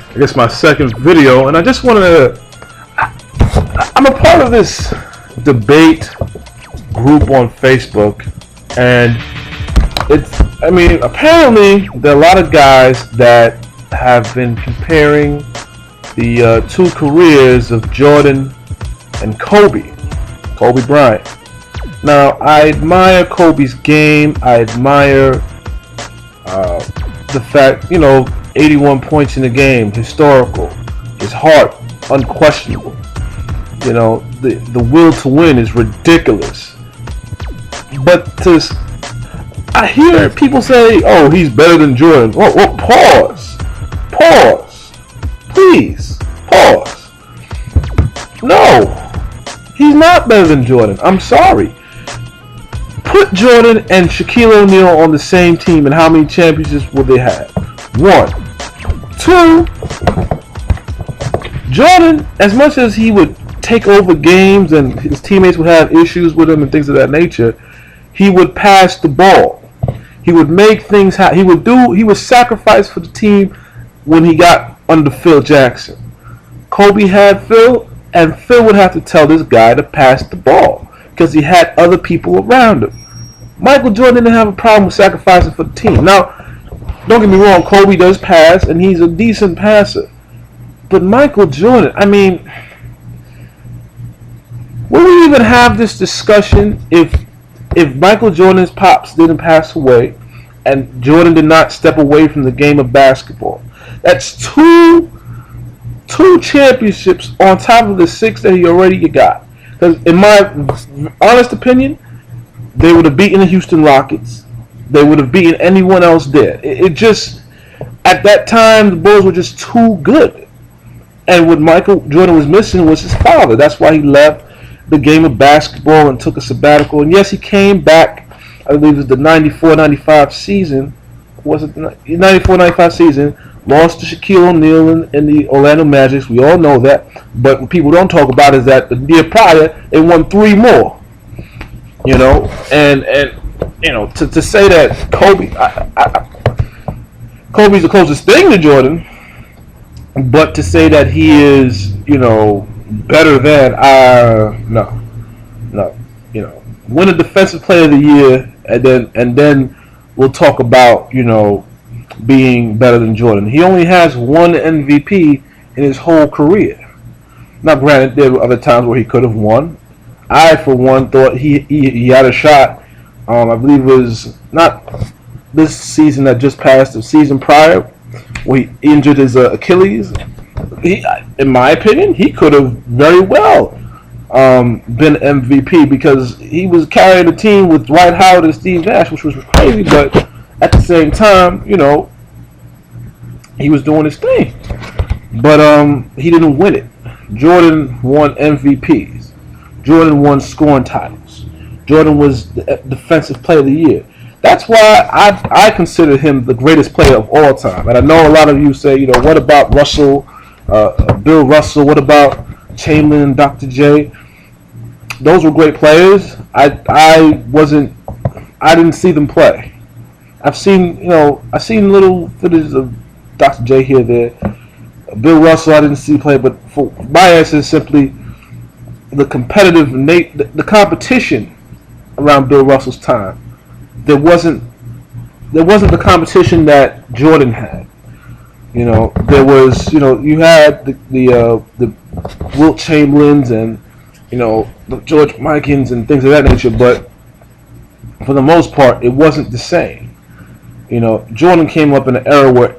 I guess my second video, and I just wanted to. I'm a part of this debate group on Facebook, and I mean, apparently there are a lot of guys that have been comparing the two careers of Jordan and Kobe Bryant. Now, I admire Kobe's game. I admire the fact, 81 points in the game, historical. His heart, unquestionable. The will to win is ridiculous. But I hear people say, "Oh, he's better than Jordan." Well, pause, please, pause. No, he's not better than Jordan. I'm sorry. Put Jordan and Shaquille O'Neal on the same team, and how many championships will they have? 1. 2. Jordan, as much as he would take over games and his teammates would have issues with him and things of that nature, he would pass the ball. He would make things happen. He would sacrifice for the team when he got under Phil Jackson. Kobe had Phil, and Phil would have to tell this guy to pass the ball because he had other people around him. Michael Jordan didn't have a problem with sacrificing for the team. Now, don't get me wrong, Kobe does pass, and he's a decent passer. But Michael Jordan, I mean, would we even have this discussion if Michael Jordan's pops didn't pass away and Jordan did not step away from the game of basketball? That's two championships on top of the 6 that he already got. Because in my honest opinion, they would have beaten the Houston Rockets. They would have beaten anyone else there. It just, at that time, the Bulls were just too good. And what Michael Jordan was missing was his father. That's why he left the game of basketball and took a sabbatical. And yes, he came back, I believe it was the 94-95 season. Was it the 94-95 season? Lost to Shaquille O'Neal in the Orlando Magic. We all know that. But what people don't talk about is that the year prior, they won 3 more. To say that Kobe's the closest thing to Jordan, but to say that he is, better than, no. Win a Defensive Player of the Year, and then we'll talk about, being better than Jordan. He only has 1 MVP in his whole career. Now, granted, there were other times where he could have won. I, for one, thought he had a shot. I believe it was not this season that just passed, the season prior, where he injured his Achilles. In my opinion, he could have very well been MVP because he was carrying the team with Dwight Howard and Steve Nash, which was crazy, but at the same time, he was doing his thing. But he didn't win it. Jordan won MVPs. Jordan won scoring titles. Jordan was the Defensive Player of the Year. That's why I consider him the greatest player of all time. And I know a lot of you say, what about Russell, Bill Russell? What about Chamberlain and Dr. J? Those were great players. I didn't see them play. I've seen little footage of Dr. J here, there. Bill Russell, I didn't see play, but for my answer is simply the competitive the competition around Bill Russell's time. There wasn't the competition that Jordan had. There was, you had the Wilt Chamberlains and the George Mikins and things of that nature, but for the most part, it wasn't the same. Jordan came up in an era where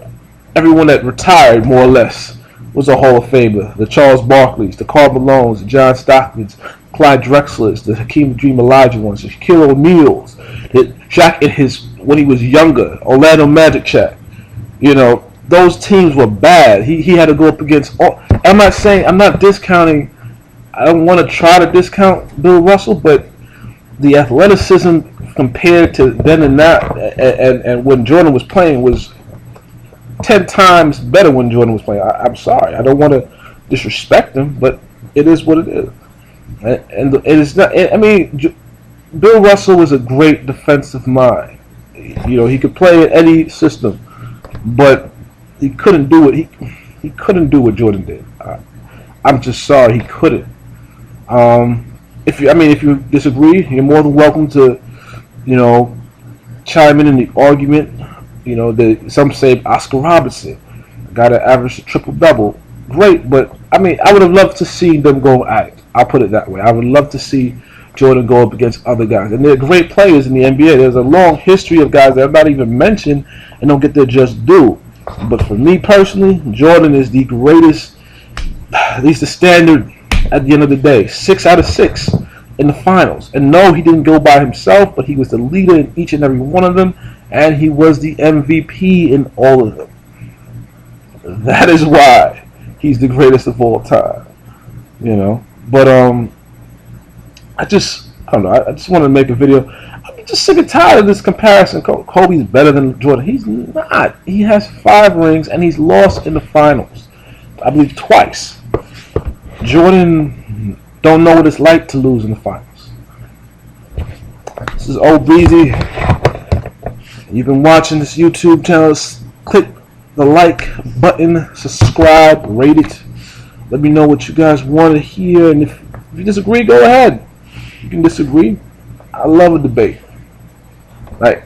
everyone that retired, more or less, was a Hall of Famer. The Charles Barkleys, the Karl Malones, the John Stocktons, Clyde Drexlers, the Hakeem Dream Olajuwons, the Shaquille O'Neals, the Shaq when he was younger, Orlando Magic Shaq. Those teams were bad. He had to go up against all. I'm not discounting. I don't want to try to discount Bill Russell, but the athleticism compared to then and now, and when Jordan was playing, was 10 times better when Jordan was playing. I'm sorry. I don't want to disrespect him, but it is what it is. And it is not. I mean, Bill Russell was a great defensive mind. He could play in any system, but he couldn't do it. He couldn't do what Jordan did. I'm just sorry he couldn't. If you disagree, you're more than welcome to, you know, chime in the argument. You know, some say Oscar Robertson, a guy that averaged a triple double. Great, but I mean, I would have loved to see them go at it. I'll put it that way. I would love to see Jordan go up against other guys, and they're great players in the NBA. There's a long history of guys that are not even mentioned and don't get their just due. But for me personally, Jordan is the greatest. He's the standard at the end of the day. 6 out of 6 in the finals. And no, he didn't go by himself, but he was the leader in each and every one of them, and he was the MVP in all of them. That is why he's the greatest of all time. You know. But I don't know. I just want to make a video. I'm just sick and tired of this comparison. Kobe's better than Jordan. He's not. He has 5 rings and he's lost in the finals, I believe, twice. Jordan don't know what it's like to lose in the finals. This is Old Breezy. You've been watching this YouTube channel. Click the like button, subscribe, rate it. Let me know what you guys want to hear, and if you disagree, go ahead. You can disagree. I love a debate. Right.